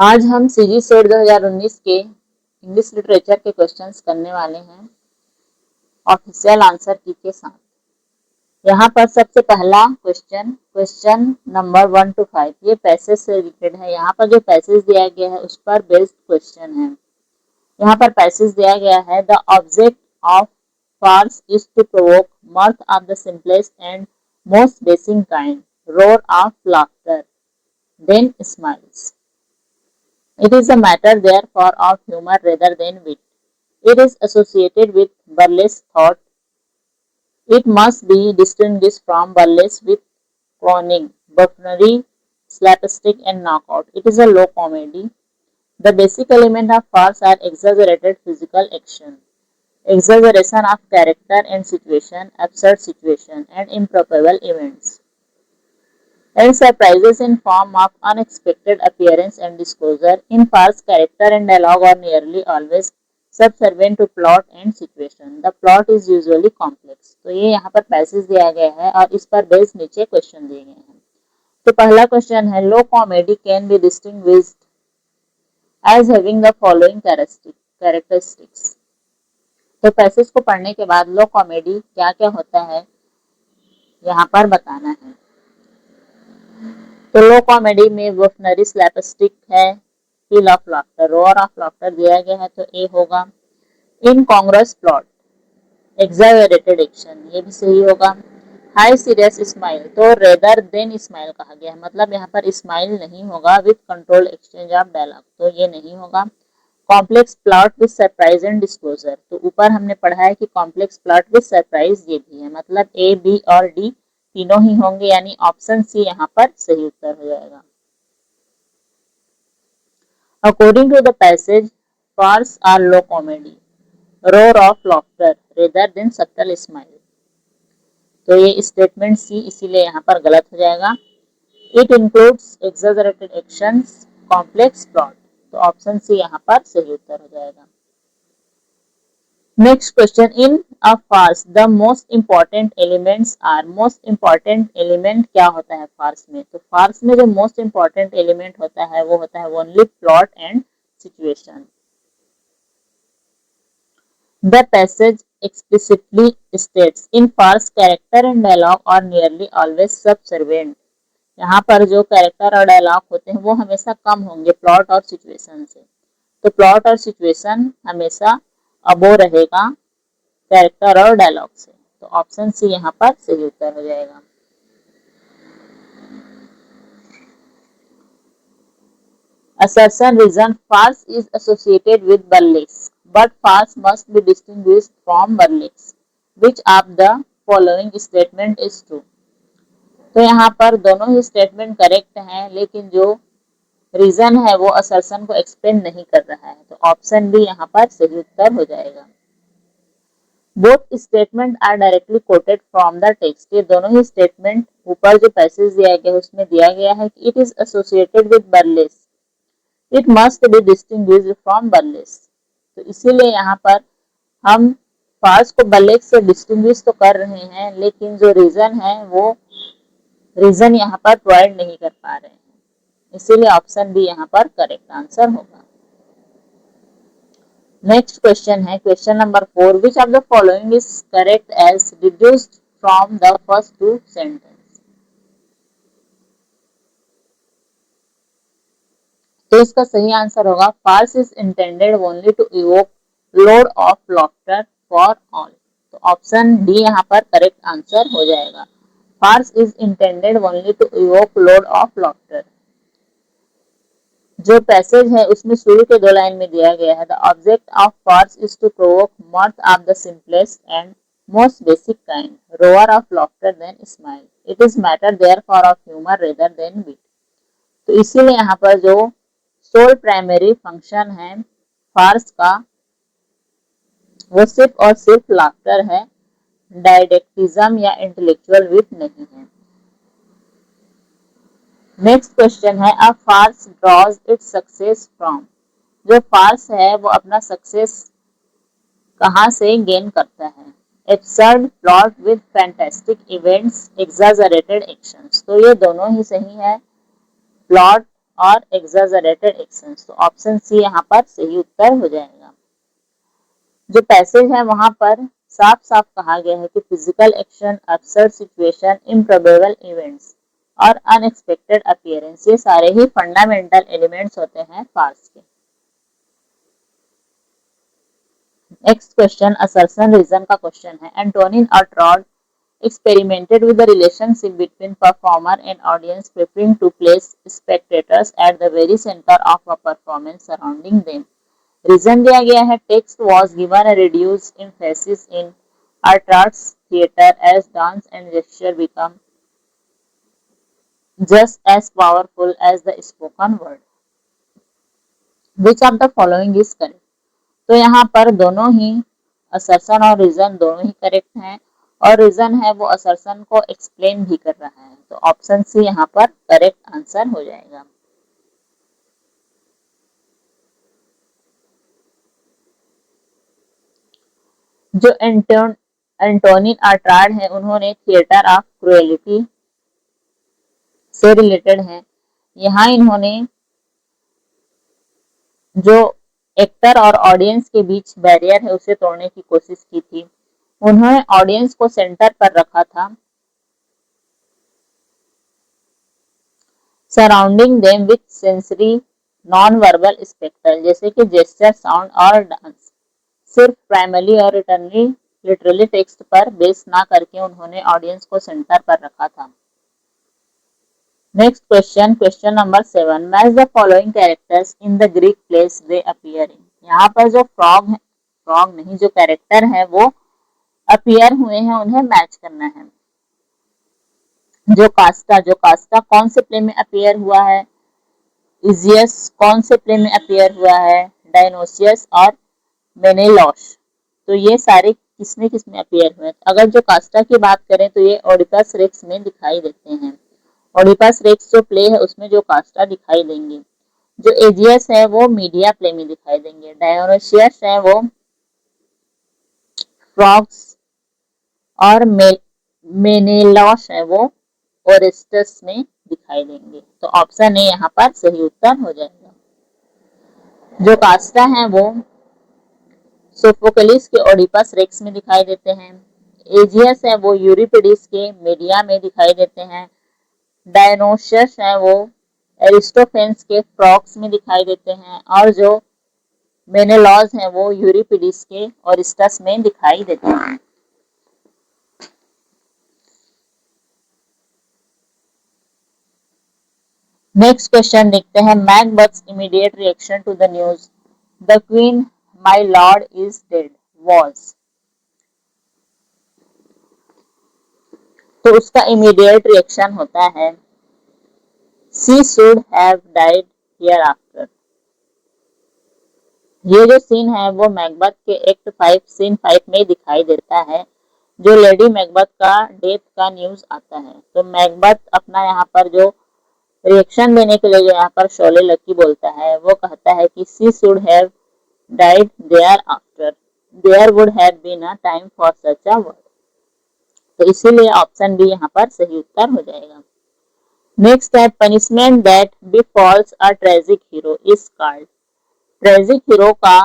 आज हम CG set 2019 के इंग्लिश लिटरेचर के क्वेश्चंस करने वाले हैं ऑफिशियल आंसर की के साथ। यहाँ पर सबसे पहला क्वेश्चन नंबर 1 to 5 ये पैसेज से रिलेटेड है। यहाँ पर जो पैसेज दिया गया है उस पर बेस्ड क्वेश्चन है। यहाँ पर पैसेज दिया गया है, the object of farce is to provoke mirth of the simplest and most basic kind, roar of laughter, then smiles. It is a matter therefore of humor rather than wit. It is associated with burlesque thought. It must be distinguished from burlesque with clowning, buffoonery, slapstick and knockout. It is a low comedy. The basic element of farce are exaggerated physical action, exaggeration of character and situation, absurd situation, and improbable events, and surprises in form of unexpected appearance and disclosure. In farce, character and dialogue are nearly always subservient to plot and situation. The plot is usually complex. तो ये यहाँ पर passage दिया गया है और इस पर बेस्ड नीचे क्वेश्चन दिए गए हैं। तो पहला क्वेश्चन है, low comedy can be distinguished as having the following characteristics. तो पैसेज को पढ़ने के बाद लो कॉमेडी क्या क्या होता है यहाँ पर बताना है। तो लो कॉमेडी में बुफनरी स्लैपस्टिक है, feel of laughter, row or of laughter दिया गया है तो ए होगा। इनकॉन्ग्रुअस प्लॉट, एग्जैगरेटेड एक्शन, ये भी सही होगा। हाई सीरियस स्माइल, तो रेदर देन स्माइल कहा गया है, मतलब यहाँ पर स्माइल नहीं होगा। With control exchange of dialogue, तो ये नहीं होगा। Complex plot with surprise and disclosure, तो ऊपर हमने पढ़ा है कि कॉम्प्लेक्स प्लॉट विद सरप्राइज ये भी है, मतलब ए बी और डी तीनों ही होंगे, यानी ऑप्शन सी यहाँ पर सही उत्तर हो जाएगा। According to the passage, farce are low comedy, roar of laughter rather than subtle smile, तो ये स्टेटमेंट सी इसीलिए यहाँ पर गलत हो जाएगा। It includes exaggerated actions, complex plot, तो ऑप्शन सी यहाँ पर सही उत्तर हो जाएगा। Next question, in a farce the most important elements are. Most important element क्या होता है फार्स में? तो फार्स में जो मोस्ट इंपॉर्टेंट एलिमेंट होता है वो होता है only plot and situation. The passage explicitly states in farce character and dialogue are nearly always subservient। यहाँ पर जो कैरेक्टर और डायलॉग होते हैं वो हमेशा कम होंगे प्लॉट और सिचुएशन से, तो प्लॉट और सिचुएशन हमेशा अबो रहेगा कैरेक्टर और डायलॉग से, तो ऑप्शन सी यहाँ पर सही उत्तर हो जाएगा। Assertion reason, farce is associated with burlesque, but farce must be distinguished from burlesque. Which of the following statement is true? तो यहाँ पर दोनों ही स्टेटमेंट करेक्ट हैं, लेकिन जो रीजन है वो असर्शन को एक्सप्लेन नहीं कर रहा है, तो ऑप्शन बी यहाँ पर सही उत्तर हो जाएगा। Both statement are directly quoted from the text, ये दोनों ही स्टेटमेंट ऊपर जो पैसेज दिया गया है उसमें दिया गया है कि it is associated with burlesque, it must be distinguished from burlesque, तो इसीलिए यहाँ पर हम फार्स को बर्लेस्क से डिस्टिंग्विश तो कर रहे हैं, लेकिन जो रीजन है वो रीजन यहाँ पर प्रोवाइड नहीं कर पा रहे हैं, इसीलिए ऑप्शन बी यहाँ पर करेक्ट आंसर होगा। नेक्स्ट क्वेश्चन है question number 4, which of the following is correct as deduced from the first two sentence. तो इसका सही आंसर होगा, farce is intended only to evoke load of laughter for all, तो option D यहाँ पर correct answer हो जाएगा। Farce is intended only to evoke load of laughter. जो पैसेज है उसमें शुरू के 2 लाइन में दिया गया है, the object of farce is to provoke mirth of the simplest and most basic kind, roar of laughter then smile, it is matter therefore of humour rather than wit, तो इसीलिए यहाँ पर जो सोल प्राइमरी फंक्शन है फार्स का वो सिर्फ और सिर्फ लाफ्टर है, डायडेक्टिज्म या इंटेलेक्चुअल विट नहीं है। नेक्स्ट क्वेश्चन है, a farce draws its success from. जो फार्स है वो अपना सक्सेस कहाँ से गेन करता है? Absurd plot with fantastic events, exaggerated actions, तो ये दोनों ही सही है। प्लॉट और exaggerated actions। तो ऑप्शन सी यहाँ पर सही उत्तर हो जाएगा। जो पैसेज है वहां पर साफ साफ कहा गया है कि physical action, absurd situation, improbable events और अनएक्सपेक्टेड अपीयरेंस ये सारे ही फंडामेंटल एलिमेंट्स होते हैं फार्स के। नेक्स्ट क्वेश्चन असर्शन रीजन का क्वेश्चन है। एंटोनिन और ट्रॉड experimented with the relationship between performer and audience, preparing to place spectators at the very center of a performance surrounding them। Reason दिया गया है text was given a reduced emphasis in Artaud's theatre as dance and gesture become just as powerful as the spoken word। Which of the following is correct? तो यहाँ पर दोनों ही assertion और reason दोनों ही correct हैं और रीजन है वो असर्शन को एक्सप्लेन भी कर रहा है। तो ऑप्शन सी यहाँ पर करेक्ट आंसर हो जाएगा। जो एंटोनिन आर्टाड है उन्होंने थिएटर ऑफ क्रुएलिटी से रिलेटेड है। यहाँ इन्होंने जो एक्टर और ऑडियंस के बीच बैरियर है उसे तोड़ने की कोशिश की थी। उन्होंने ऑडियंस को सेंटर पर रखा था, surrounding them with sensory non verbal spectral जैसे कि जेस्चर, साउंड और डांस। सिर्फ प्राइमरी और लिटरली टेक्स्ट पर बेस ना करके उन्होंने ऑडियंस को सेंटर पर रखा था। Next question, question number 7। Match the following characters in the Greek place they appear in. यहाँ पर जो फ्रॉग नहीं जो कैरेक्टर है वो अपीयर हुए हैं उन्हें मैच करना है। जो कास्टा कौन से प्ले में अपीयर हुआ है? इजियस कौन से प्ले में अपीयर हुआ है? डायनोसियस और मेनेलॉस। तो ये सारे किसमें अपीयर हुए? अगर जो कास्टा की बात करें तो ये ओडिपस रेक्स में दिखाई देते हैं। ओडिपस रेक्स जो प्ले है उसमें जो कास्टा दिखाई देंगे। जो एजियस है वो मीडिया प्ले में दिखाई देंगे। डायनोसियस है वो फ्रॉग्स और मेनेलॉस है वो ओरेस्टस में दिखाई देंगे। तो ऑप्शन ए यहाँ पर सही उत्तर हो जाएगा। जो कास्टा है वो सोफोक्लिस के ओडिपस रेक्स में दिखाई देते हैं। एजियस है वो यूरिपिडिस के मीडिया में दिखाई देते हैं। डायनोसियस है वो एरिस्टोफेंस के फ्रॉग्स में दिखाई देते हैं और जो मेनेलॉस है वो यूरिपिडिस के ओरेस्टस में दिखाई देते हैं। नेक्स्ट क्वेश्चन देखते हैं। Macbeth's immediate reaction to the news the queen my lord is dead was. तो उसका इमीडिएट रिएक्शन होता है she should have died hereafter. ये जो सीन है वो मैकबथ के एक्ट 5 सीन 5 में दिखाई देता है। जो लेडी मैकबथ का डेथ का न्यूज आता है तो मैकबथ अपना यहाँ पर जो रिएक्शन देने के लिए जो यहाँ पर शोले लकी बोलता है वो कहता है कि she should have died there after, there would have been a time for such a word. तो इसीलिए ऑप्शन बी यहाँ पर सही उत्तर हो जाएगा। नेक्स्ट है punishment that befalls a tragic hero is called. Tragic hero का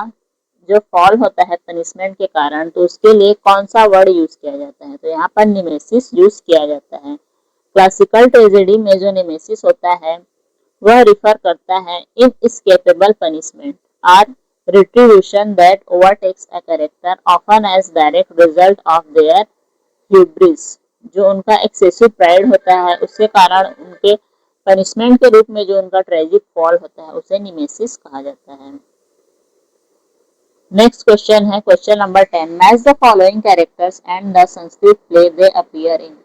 जो फॉल होता है पनिशमेंट के कारण तो उसके लिए कौन सा वर्ड यूज किया जाता है? तो यहाँ पर निमेसिस यूज किया जाता है। क्लासिकल ट्रेजेडी में जो निमेसिस होता है वह रिफर करता है inescapable punishment or retribution that overtakes a character often as direct result of their hubris. जो उनका एक्सेसिव प्राइड होता है उसके कारण उनके पनिशमेंट के रूप में जो उनका ट्रेजिक फॉल होता है उसे निमेसिस कहा जाता है। नेक्स्ट क्वेश्चन है question number 10। Match the following characters and the Sanskrit play they appear in.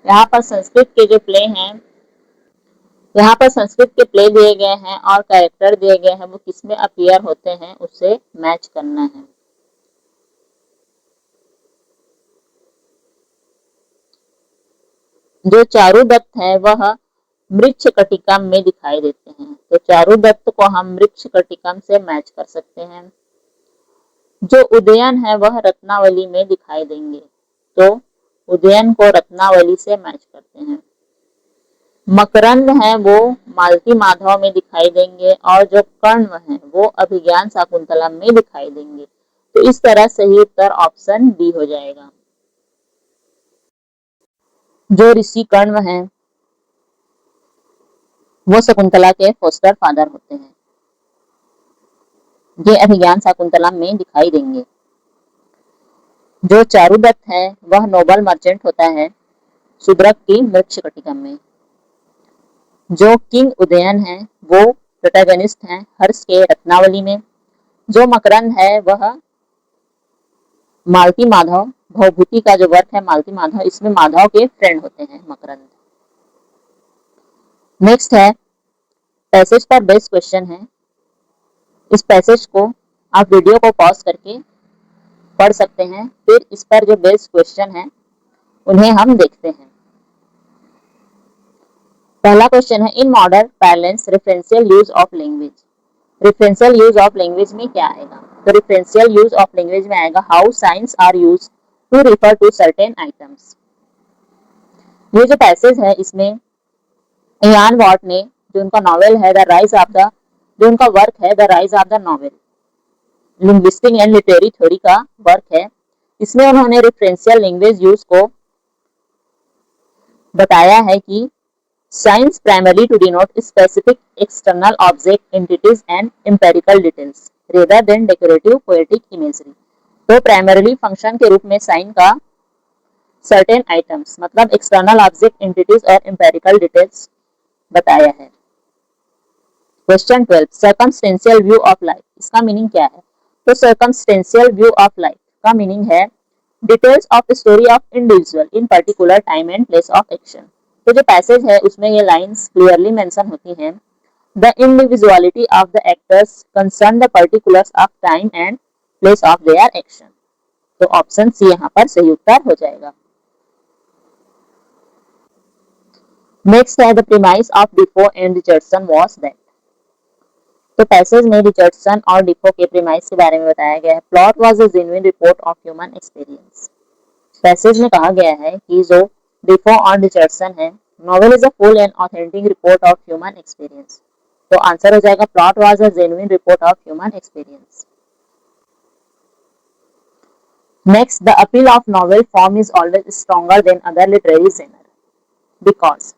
यहाँ पर संस्कृत के जो प्ले हैं यहाँ पर संस्कृत के प्ले दिए गए हैं और कैरेक्टर दिए गए हैं वो किसमें अपीयर होते हैं उसे मैच करना है। जो चारुदत्त है वह मृच्छकटिकम में दिखाई देते हैं। तो चारुदत्त को हम मृच्छकटिकम से मैच कर सकते हैं। जो उदयन है वह रत्नावली में दिखाई देंगे तो उदयन को रत्नावली से मैच करते हैं। मकरंद हैं वो मालती माधव में दिखाई देंगे और जो कर्ण हैं वो अभिज्ञान शाकुंतलम में दिखाई देंगे। तो इस तरह सही उत्तर ऑप्शन डी हो जाएगा। जो ऋषि कर्ण हैं वो शकुंतला के फोस्टर फादर होते हैं। ये अभिज्ञान शाकुंतलम में दिखाई देंगे। जो चारुदत्त है वह नोबल मर्चेंट होता है शूद्रक की मृच्छकटिका में। जो किंग उदयन है वो प्रोटैगनिस्ट हैं हर्ष के रत्नावली में। जो मकरंद है वह मालती माधव भवभूति का जो वर्क है मालती माधव, इसमें माधव के फ्रेंड होते हैं मकरंद। नेक्स्ट है पैसेज पर बेस्ड क्वेश्चन है। इस पैसेज को आप वीडियो को पॉज करके पढ़ सकते हैं, फिर इस पर जो बेस्ड क्वेश्चन है उन्हें हम देखते हैं। पहला क्वेश्चन है in modern parlance referential use of language. Referential use of language में क्या आएगा? तो रेफरेंशियल यूज ऑफ लैंग्वेज में आएगा how signs are used to refer to certain items. ये जो पैसेज है इसमें इयान वॉट ने जो उनका नॉवेल है द राइज ऑफ द जो उनका वर्क है the rise of the novel linguistic and literary theory का वर्क है, इसमें उन्होंने रेफरेंशियल लैंग्वेज यूज को बताया है कि signs primarily to denote specific external object entities and empirical details rather than decorative poetic imagery. तो प्राइमरली फंक्शन के रूप में साइन का सर्टेन आइटम्स मतलब एक्सटर्नल ऑब्जेक्ट एंटिटीज और एम्पेरिकल डिटेल्स बताया है। Question 12 circumstantial view of life, इसका मीनिंग क्या है? तो सर्कमस्टेंशियल व्यू ऑफ लाइफ का मीनिंग है details of story of individual in particular time and place of action. तो जो पैसेज है उसमें ये लाइंस क्लियरली मेंशन होती हैं the individuality of the actors concern the particulars of time and place of their action. तो option C यहाँ पर सही उत्तर हो जाएगा। नेक्स्ट है the premise of डिफो and Richardson was that. तो पैसेज में रिचर्डसन और डिफो के प्रीमाइस के बारे में बताया गया है plot was a genuine report of human experience. Passage में कहा गया है कि जो डिफो और रिचर्डसन है novel is a full and authentic report of human experience. तो आंसर हो जाएगा plot was a genuine report of human experience. Next the appeal of novel form is always stronger than other literary genre because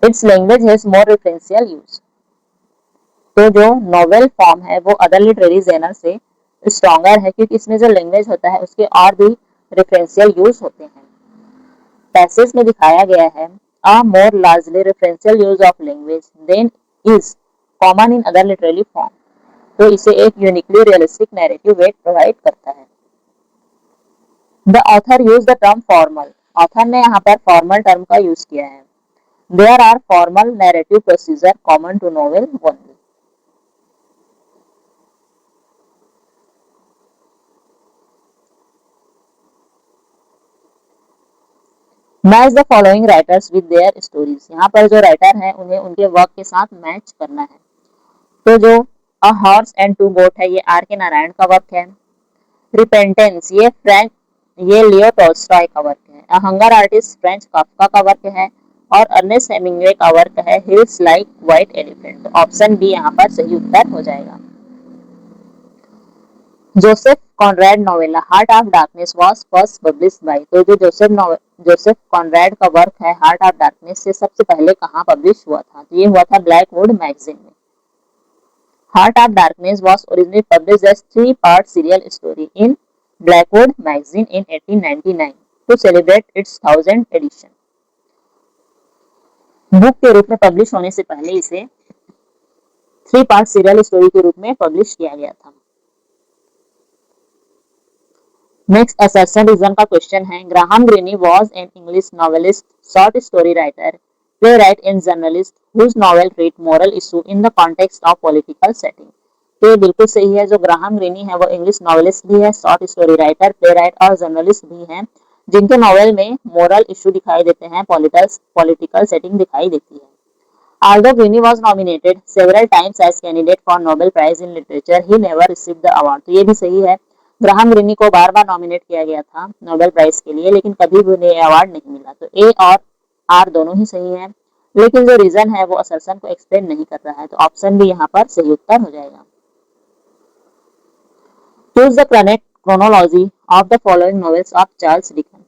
its language has more referential use. तो जो novel form है वो other literary genre से stronger है क्योंकि इसमें जो language होता है उसके और भी रेफरेंशियल यूज होते हैं। पैसेज में दिखाया गया है a more largely referential use of language than is common in other literary form। तो इसे एक uniquely realistic narrative weight provide करता है। The author use the term formal, author ने यहाँ पर फॉर्मल टर्म का यूज किया है। There are formal narrative procedure common to novel only. Match the following writers with their stories. यहाँ पर जो राइटर हैं उन्हें उनके वर्क के साथ मैच करना है। तो जो अ हॉर्स एंड टू गोट है ये आर के नारायण का वर्क है। रिपेंटेंस ये लियो टॉल्स्टॉय का वर्क है। अ हंगर आर्टिस्ट फ्रेंच काफ्का का वर्क है और अर्नेस्ट हेमिंग्वे का वर्क है हिल्स लाइक व्हाइट एलिफेंट। तो ऑप्शन बी यहाँ पर सही उत्तर हो जाएगा। Joseph Conrad novella heart of Darkness was first published by. तो जो जोसेफ कॉनराड का वर्क है हार्ट ऑफ डार्कनेस से सबसे पहले कहाँ पब्लिश हुआ था? तो ये हुआ था ब्लैकवुड मैगजीन में। Heart of Darkness was originally published as 3-part serial story in Blackwood magazine in 1899 to celebrate its 1000th edition। Book के रूप में पब्लिश होने से पहले इसे 3-part serial story के रूप में पब्लिश किया गया था। नेक्स्ट असर्शन रीजन का क्वेश्चन है Graham Greene was an English novelist short story writer playwright and journalist whose novel treat moral issue in the context of political setting। तो ये बिल्कुल सही है। जो ग्राहम ग्रीनी है वो इंग्लिश नॉवेलिस्ट भी है, शॉर्ट स्टोरी राइटर, प्लेराइट और जर्नलिस्ट भी हैं जिनके नॉवेल में मोरल इशू दिखाई देते हैं, पॉलिटिकल सेटिंग दिखाई देती है। Although Greene was nominated several times as candidate for Nobel Prize in Literature, he never received the award। तो ये भी सही है। ग्राहम ग्रीनी को बार बार नॉमिनेट किया गया था नोबेल प्राइज के लिए लेकिन कभी भी उन्हें अवार्ड नहीं मिला। तो ए और आर दोनों ही सही है, लेकिन जो रीजन है वो असर्शन को एक्सप्लेन नहीं कर रहा है, तो ऑप्शन भी यहाँ पर सही उत्तर हो जाएगा। Choose the correct chronology of the following novels of Charles deacon.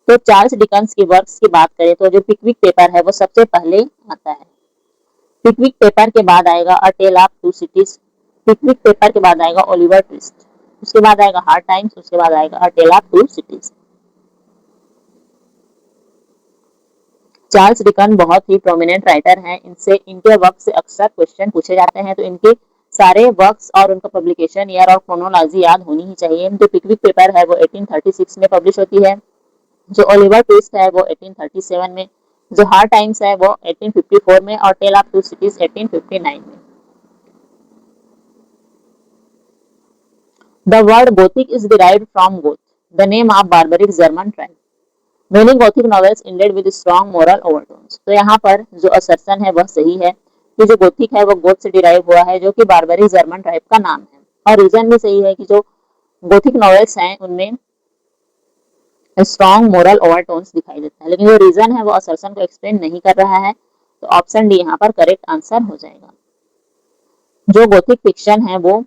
तो चार्ल्स डिकन्स की वर्क्स की बात करें तो जो पिकविक पेपर है वो सबसे पहले आता है। पिकविक पेपर के बाद आएगा a tale of two cities, Pickwick paper के बाद आएगा ओलिवर ट्विस्ट, उसके बाद आएगा हार्ड टाइम्स, उसके बाद आएगा a tale of two cities. Charles Dicken बहुत ही प्रोमिनेंट राइटर हैं, इनके वर्क से अक्सर क्वेश्चन पूछे जाते हैं, तो इनके सारे वर्क्स और उनका पब्लिकेशन ईयर और क्रोनोलॉजी याद होनी ही चाहिए। जो पिकविक पेपर है वो 1836 में पब्लिश होती है, जो ओलिवर ट्विस्ट है वो 1837 में, जो हार्ड टाइम्स है वो 1854 में और टेल ऑफ टू सिटीज 1859 में। The word Gothic is derived from Goth, the name of barbaric German tribe. Many Gothic novels ended with strong moral overtones. तो यहाँ पर जो असर्शन है वह सही है कि जो गोथिक है वो गोथ से डिराइव हुआ है, जो कि बारबरिक जर्मन ट्राइब का नाम है, और रीजन भी सही है कि जो गोथिक नॉवेल्स हैं उनमें स्ट्रॉन्ग मोरल ओवरटोन्स दिखाई देता है, लेकिन जो रीजन है वो असर्शन को एक्सप्लेन नहीं कर रहा है, तो ऑप्शन डी यहाँ पर करेक्ट आंसर हो जाएगा। जो गोथिक फिक्शन है वो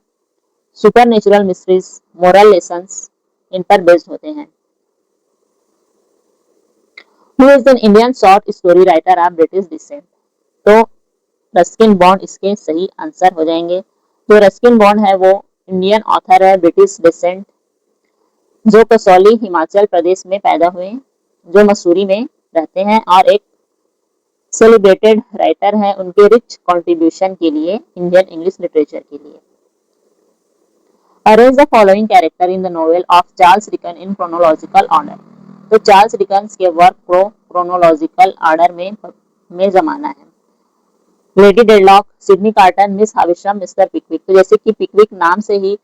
सुपरनेचुरल मिस्ट्रीज, मोरल लेसन्स इन पर बेस्ड होते हैं। Who is an Indian short story writer of British descent? तो रस्किन बॉन्ड इसके सही आंसर हो जाएंगे। जो रस्किन बॉन्ड है वो इंडियन ऑथर है, ब्रिटिश डिसेंट, जो कसौली हिमाचल प्रदेश में पैदा हुए, जो मसूरी में रहते हैं और एक सेलिब्रेटेड राइटर है उनके रिच कंट्रीब्यूशन के लिए इंडियन इंग्लिश लिटरेचर के लिए। Arrange the following character in the novel of Charles Dicken in chronological order. तो चार्ल्स डिकन्स के वर्क को क्रोनोलॉजिकल ऑर्डर में जमाना है। Lady Dedlock, Sidney Carton, Miss Havisham, Mr Pickwick. तो जैसे कि पिकविक नाम से ही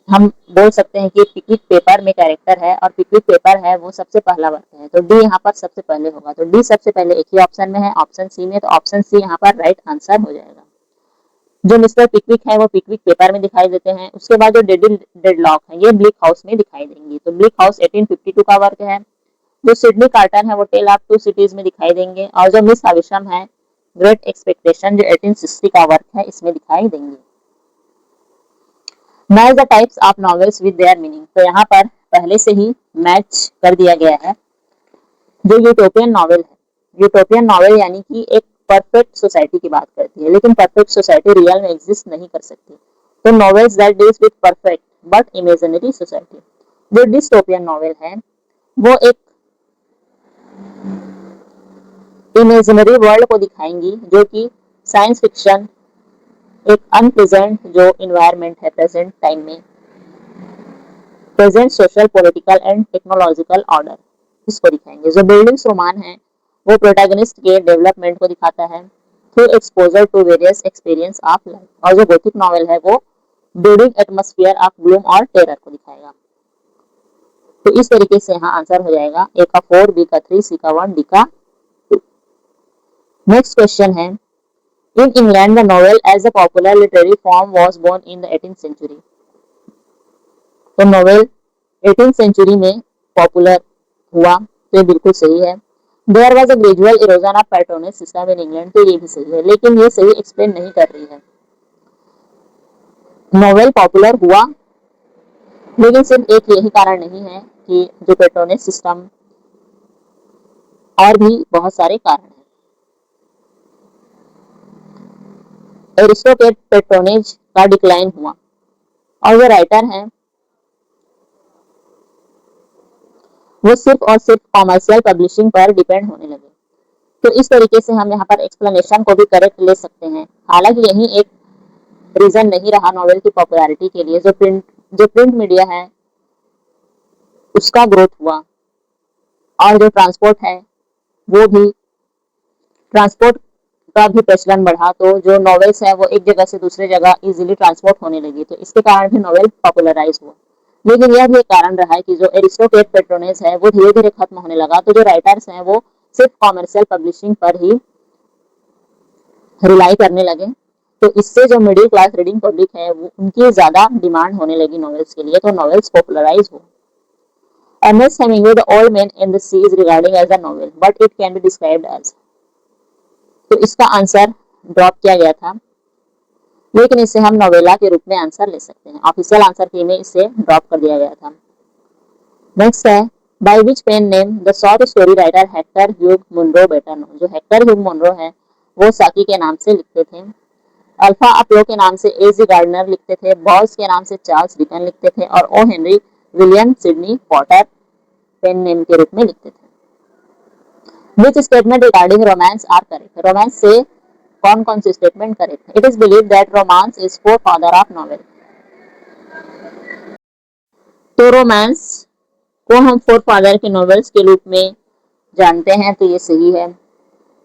हम बोल सकते हैं कि पिकविक पेपर में कैरेक्टर है और पिकविक पेपर है वो सबसे पहला वर्क है, तो डी यहाँ पर सबसे पहले होगा, तो डी सबसे पहले एक ही ऑप्शन में है, ऑप्शन सी में, तो ऑप्शन सी यहाँ पर राइट आंसर हो जाएगा। जो मिस्टर पिकविक है वो पिकविक पेपर में दिखाई देते हैं। उसके बाद जो डेडलॉक है ये ब्लिक हाउस में दिखाई देंगी, तो ब्लिक हाउस 1852 का वर्क है। जो सिडनी कार्टन है वो टेल ऑफ टू सिटीज में दिखाई देंगे, और जो मिस हाविशम है ग्रेट एक्सपेक्टेशन जो 1860 का वर्क है इसमें दिखाई देंगे। Match the types of novels with their meaning. तो यहाँ पर पहले से ही मैच कर दिया गया है। जो यूटोपियन नॉवेल है, यूटोपियन नॉवेल यानी कि एक परफेक्ट सोसाइटी की बात करती है, लेकिन परफेक्ट सोसाइटी रियल में एग्जिस्ट नहीं कर सकती, तो novels that deals with perfect but imaginary society. जो डिस्टोपियन नॉवेल है वो एक इमेजिनरी वर्ल्ड को दिखाएंगी, जो कि साइंस फिक्शन, एक अनप्रेजेंट जो इन्वायरमेंट है प्रेजेंट टाइम में, present social political and technological order, इसको दिखाएंगे। जो बिल्डिंग्स रोमान है वो प्रोटैगनिस्ट के डेवलपमेंट को दिखाता है through exposure to various experience of life, और जो गोथिक नॉवेल है वो ब्रीडिंग एटमॉस्फेयर ऑफ ग्लूम और टेरर को दिखाएगा। तो इस तरीके से यहाँ आंसर हो जाएगा, ए का 4, बी का 3, सी का 1, डी का 2। नेक्स्ट क्वेश्चन है, in England the novel as a popular literary form was born in the 18th century. तो नॉवेल 18th सेंचुरी में पॉपुलर हुआ, तो ये बिल्कुल सही है। There was a gradual erosion of patronage system in England, तो ये भी सही है, लेकिन ये सही एक्सप्लेन नहीं कर रही है। नॉवेल पॉपुलर हुआ, लेकिन सिर्फ एक यही कारण नहीं है कि जो पैट्रोनेज सिस्टम, और भी बहुत सारे कारण हैं। एरिस्टोटेट पैट्रोनेज का डिक्लाइन हुआ, और जो राइटर हैं वो सिर्फ और सिर्फ कॉमर्शियल पब्लिशिंग पर डिपेंड होने लगे। तो इस तरीके से हम यहाँ पर एक्सप्लेनेशन को भी करेक्ट ले सकते हैं। हालांकि यही एक रीजन नहीं रहा नॉवेल की पॉपुलैरिटी के लिए, जो प्रिंट मीडिया है उसका ग्रोथ हुआ, और जो ट्रांसपोर्ट है वो भी, ट्रांसपोर्ट का भी प्रचलन बढ़ा, तो जो नॉवेल्स है वो एक जगह से दूसरे जगह इजीली ट्रांसपोर्ट होने लगी, तो इसके कारण भी नॉवेल पॉपुलराइज हुआ। लेकिन यह भी एक कारण रहा है कि जो एरिस्टोटेट पैट्रोनेज है वो धीरे धीरे खत्म होने लगा, तो जो राइटर्स हैं वो सिर्फ कॉमर्शियल पब्लिशिंग पर ही रिलाई करने लगे, तो इससे जो मिडिल क्लास रीडिंग पब्लिक है वो उनकी ज्यादा डिमांड होने लगी नॉवेल्स के लिए, तो नॉवेल्स पॉपुलराइज हो। Ernest Hemingway, The Old Man and the Sea is regarding as a novel, but it can be described as. तो इसका आंसर ड्रॉप किया गया था, लेकिन इसे हम नोवेला के रूप में आंसर ले सकते हैं। ऑफिशियल आंसर की में इसे ड्रॉप कर दिया गया था। नेक्स्ट है, by which pen name the short story writer Hector Hugh Munro better known. जो हेक्टर ह्यूग मुनरो है वो साकी के नाम से लिखते थे। अल्फा अपोलो के नाम से एजी गार्डनर लिखते थे। बॉल्स के नाम से चार्ल्स डिकन लिखते थे और O Henry William Sydney Porter pen name के रूप में लिखते थे। Which statement regarding romance are correct? Romance से कौन कौन सी स्टेटमेंट करेक्ट है? It is believed that romance is forefather of novel. तो रोमांस को हम फोरफादर के नॉवेल्स के रूप में जानते हैं, तो ये सही है।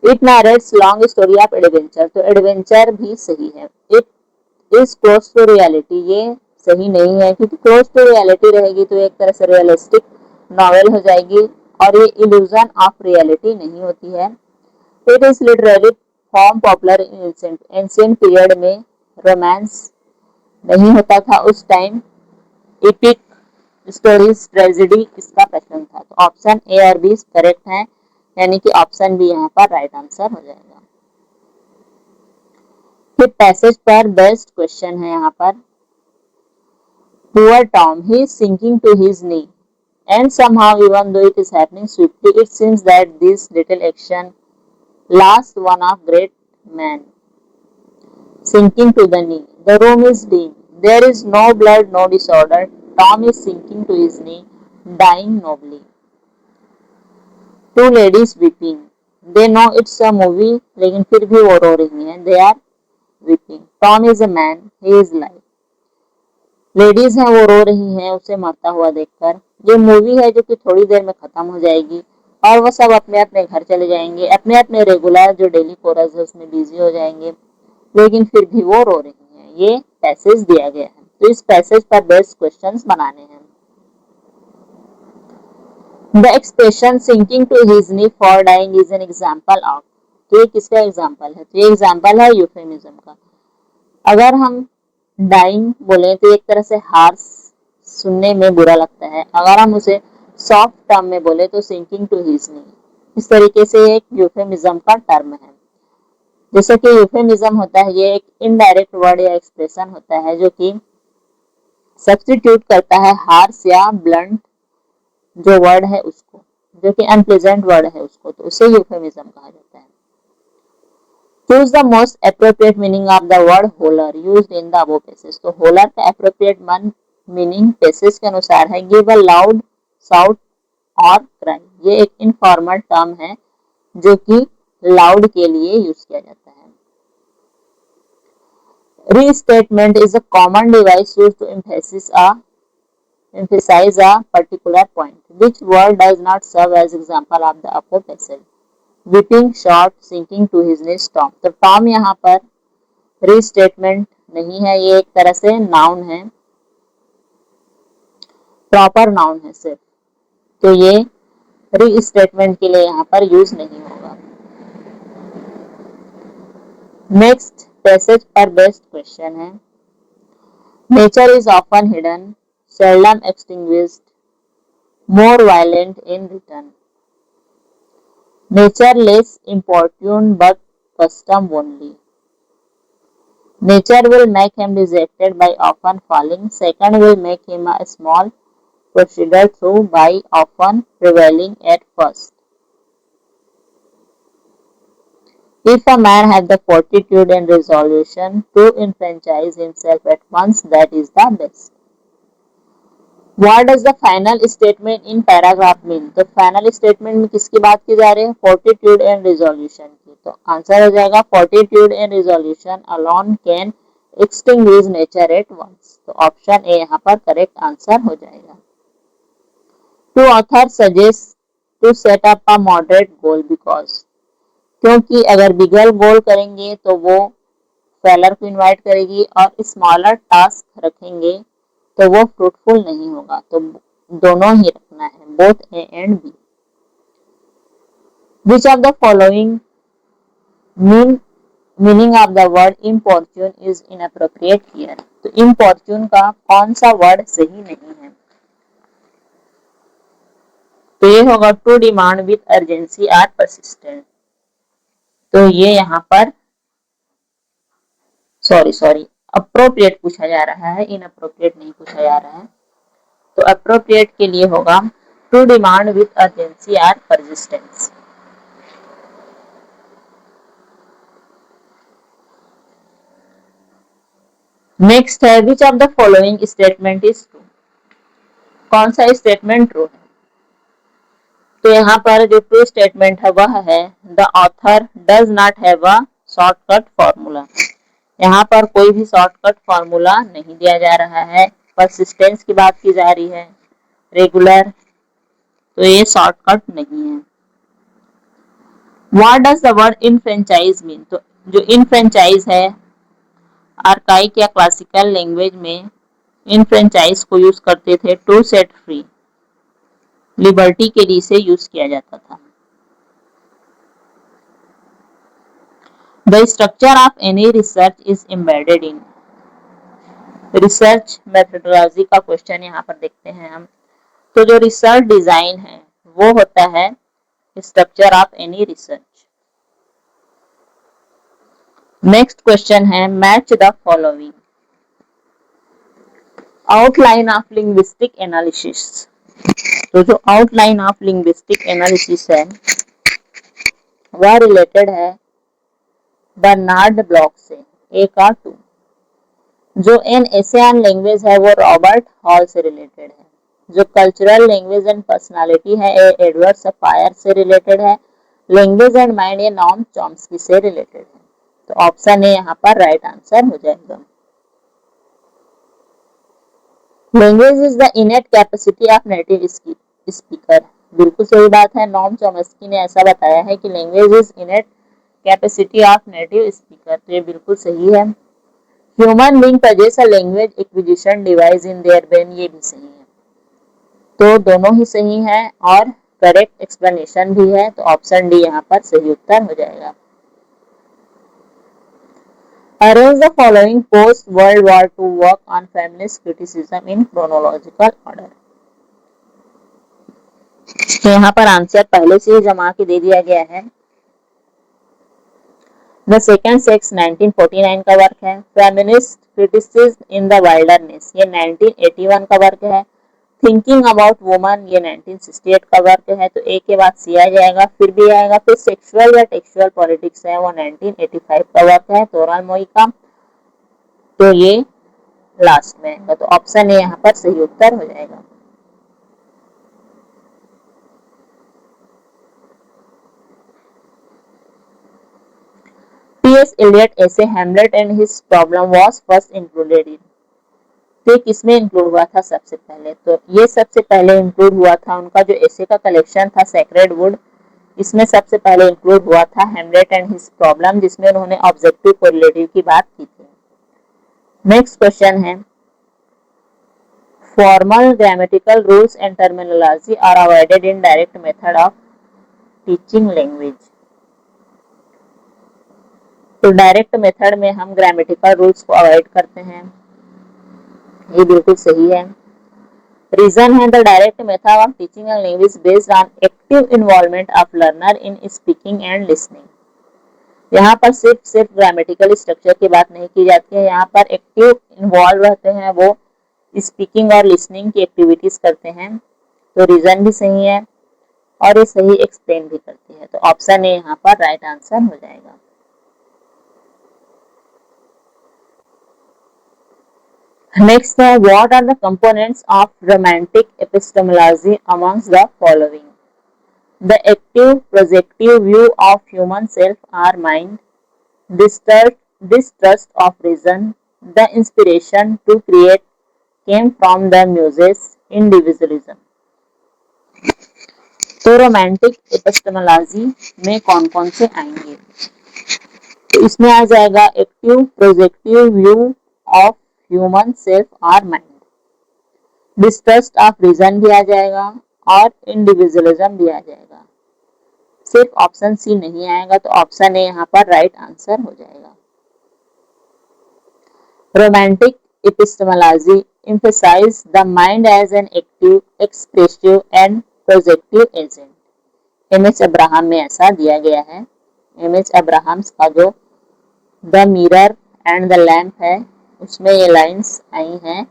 It narrates long story of adventure, तो एडवेंचर भी सही है। It is close to reality, ये सही नहीं है, क्योंकि क्लोज टू रियलिटी रहेगी तो एक तरह से रियलिस्टिक नॉवेल हो जाएगी और ये इल्यूजन ऑफ रियलिटी नहीं होती है। It is literary form popular in ancient period में रोमांस नहीं होता था उस टाइम। एपिक स्टोरीज ट्रेजेडी इसका प्रश्न था, तो ऑप्शन ए और बी करेक्ट है, यानी कि ऑप्शन बी यहाँ पर राइट आंसर हो जाएगा। फिर पैसेज पर बेस्ट क्वेश्चन है यहाँ पर। Poor Tom, he is sinking to his knee and somehow even though it is happening swiftly it seems that this little action last one of great man sinking to the knee. The room is dim, there is no blood, no disorder. Tom is sinking to his knee, dying nobly. Two ladies weeping, they know it's a movie लेकिन फिर भी वो रो रही हैं, they are weeping. Tom is a man, he is live. Ladies हैं वो रो रही हैं उसे मरता हुआ देखकर। ये मूवी है जो कि थोड़ी देर में खत्म हो जाएगी और वो सब अपने अपने घर चले जाएंगे, अपने अपने रेगुलर जो डेली कोरस है उसमें बिजी हो जाएंगे, लेकिन फिर भी वो रो रही हैं। ये पैसेज दिया गया है, तो इस पैसेज पर बेस्ट क्वेश्चंस बनाने हैं। The expression sinking to his knee for dying is an example of, तो ये किसका एग्जाम्पल है? तो ये एग्जाम्पल है यूफेमिज्म का। अगर हम डाइंग बोले तो एक तरह से हार्श सुनने में बुरा लगता है, अगर हम उसे सॉफ्ट टर्म में बोले तो सिंकिंग टू हिज नी, इस तरीके से एक यूफेमिज्म का टर्म है। जैसे कि यूफेमिज्म होता है ये एक इनडायरेक्ट वर्ड या एक्सप्रेशन होता है जो कि सब्स्टिट्यूट करता है हार्श या ब्लंट जो वर्ड है उसको, जो कि अनप्लेजेंट वर्ड है उसको, तो उसे यूफेमिज्म कहा जाता है। Choose the most appropriate meaning of the word holler used in the above passage. तो holler का appropriate मीनिंग पैसेज के अनुसार है give a loud shout or cry। ये एक इनफॉर्मल टर्म है जो कि लाउड के लिए यूज किया जाता है। Restatement is a common device used to emphasize a particular point. Which word does not serve as example of the above passage? Weeping, short, sinking to his knees, Tom। तो Tom यहाँ पर restatement नहीं है, ये एक तरह से noun है, प्रॉपर नाउन है सिर्फ, तो ये रीस्टेटमेंट के लिए यहाँ पर यूज नहीं होगा। नेक्स्ट पैसेज पर बेस्ट क्वेश्चन है। Nature is often hidden, seldom extinguished, more violent in return. Nature less importune but custom only. Nature will make him dejected by often falling. Second will make him a small procedure through by often prevailing at first. If a man have the fortitude and resolution to enfranchise himself at once, that is the best. What does the final statement in paragraph mean? तो final statement में किसकी बात की जा रही है? Fortitude and resolution की। तो आंसर हो जाएगा fortitude and resolution alone can extinguish nature at once. तो ऑप्शन ए यहाँ पर करेक्ट आंसर हो जाएगा। To author suggest to set up a moderate goal because, क्योंकि अगर बिगर गोल करेंगे तो वो फेलर को इनवाइट करेगी और स्मॉलर टास्क रखेंगे तो वो फ्रूटफुल नहीं होगा। तो दोनों ही रखना है, both A and B. Which of the following meaning of the word importune is inappropriate here. तो इम्पॉर्च्यून का कौन सा वर्ड सही नहीं है? तो ये होगा to demand with urgency or persistent. तो ये यहाँ पर सॉरी अप्रोप्रिएट पूछा जा रहा है, इनअप्रोप्रिएट नहीं पूछा जा रहा है। तो अप्रोप्रिएट के लिए होगा to demand with urgency or persistence. Next is which of the following statement is true. कौन सा स्टेटमेंट ट्रू है? तो यहाँ पर जो ट्रू स्टेटमेंट है वह है the author does not have a shortcut formula. यहाँ पर कोई भी शॉर्टकट फॉर्मूला नहीं दिया जा रहा है। परसिस्टेंस की बात की जा रही है, रेगुलर, तो ये शॉर्टकट नहीं है। What does the word enfranchise mean? तो जो इनफ्रेंचाइज है आर्काइक या क्लासिकल लैंग्वेज में इनफ्रेंचाइज को यूज करते थे टू सेट फ्री, लिबर्टी के लिए से यूज किया जाता था। The structure of any research is embedded in. Research methodology का क्वेश्चन यहाँ पर देखते हैं हम। तो जो रिसर्च डिजाइन है वो होता है structure of any research. Next question is match the following. Outline of linguistic analysis. तो जो आउटलाइन ऑफ लिंग्विस्टिक एनालिसिस है वह रिलेटेड है बर्नार्ड ब्लॉक से, ए का 2। जो एन एसे ऑन लैंग्वेज है वो रॉबर्ट हॉल से रिलेटेड है। जो कल्चरल लैंग्वेज एंड पर्सनालिटी है एडवर्ड सफायर से रिलेटेड है। लैंग्वेज एंड माइंड ये नॉम चॉम्स्की से रिलेटेड है। तो ऑप्शन ए यहाँ पर राइट आंसर हो जाएगा। Language is the इनेट capacity of native speaker. बिल्कुल सही बात है, नॉम चॉम्स्की ने ऐसा बताया है कि language is इनेट capacity of native speaker. तो ये बिल्कुल सही है। Human being possess a language acquisition device in their brain, ये भी सही है। तो दोनों ही सही है और करेक्ट एक्सप्लेनेशन भी है। तो ऑप्शन डी यहाँ पर सही उत्तर हो जाएगा। Arrange the following post-World War II work on feminist criticism in chronological order. तो यहाँ पर आंसर पहले से ही जमा के दे दिया गया है। द सेकेंड सेक्स 1949 का वर्क है। Feminist criticism in the wilderness ये 1981 का वर्क है। थिंकिंग अबाउट वुमन ये 1968 का वर्क है। तो ए के बाद सी आ जाएगा, फिर भी आएगा। फिर सेक्सुअल या टेक्सुअल पॉलिटिक्स है वो 1985 का वर्क है तोराल मोई का। तो ये लास्ट में आएगा। तो ऑप्शन ए यहाँ पर सही उत्तर हो जाएगा। टी.एस. एलियट ऐसे Hamlet and his problem was first included in. तो किसमें इंक्लूड हुआ था सबसे पहले? तो ये सबसे पहले इंक्लूड हुआ था उनका जो ऐसे का कलेक्शन था सेक्रेड वुड, इसमें सबसे पहले इंक्लूड हुआ था हैमलेट एंड हिज प्रॉब्लम, जिसमें उन्होंने ऑब्जेक्टिव कोरिलेटिव की बात की थी। नेक्स्ट क्वेश्चन है formal grammatical rules and terminology are avoided in direct method of teaching language. तो डायरेक्ट मेथड में हम ग्रामेटिकल रूल्स को अवॉइड करते हैं, ये बिल्कुल सही है। रीजन है the direct method of teaching a language based on active involvement of learner in speaking and listening. यहाँ पर सिर्फ ग्रामेटिकल स्ट्रक्चर की बात नहीं की जाती है, यहाँ पर एक्टिव इन्वॉल्व रहते हैं, वो स्पीकिंग और लिसनिंग की एक्टिविटीज करते हैं। तो रीजन भी सही है और ये सही एक्सप्लेन भी करती है। तो ऑप्शन ए यहाँ पर राइट आंसर हो जाएगा। नेक्स्ट है what are the components of romantic epistemology amongst the following. The active projective view of human self or mind, distrust of reason, the inspiration to create came from the muses, individualism। तो romantic epistemology में कौन कौन से आएंगे? तो इसमें आ जाएगा active projective view of human self or mind, distrust of reason भी आ जाएगा और इंडिविजुअलिज्म भी आ जाएगा। सिर्फ ऑप्शन सी नहीं आएगा। तो ऑप्शन ए यहाँ पर राइट आंसर हो जाएगा। Romantic epistemology emphasize the mind as an active, expressive and projective agent. M H Abraham में ऐसा दिया गया है। एमएच अब्राहम्स का जो the Mirror and the Lamp है उसमें ये लाइन्स आई हैं।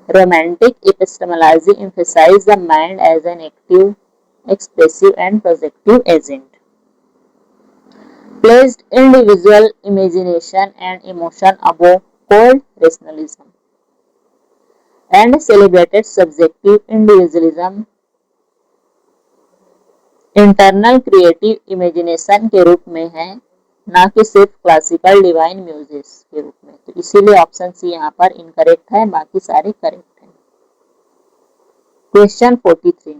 Romantic epistemology emphasize the mind as an active, expressive and projective agent. Placed individual imagination and emotion above cold rationalism and celebrated subjective individualism internal creative imagination के रूप में है, ना कि सिर्फ क्लासिकल डिवाइन म्यूजिक के रूप में। तो इसीलिए ऑप्शन सी यहाँ पर इनकरेक्ट है, बाकी सारे करेक्ट है। क्वेश्चन 43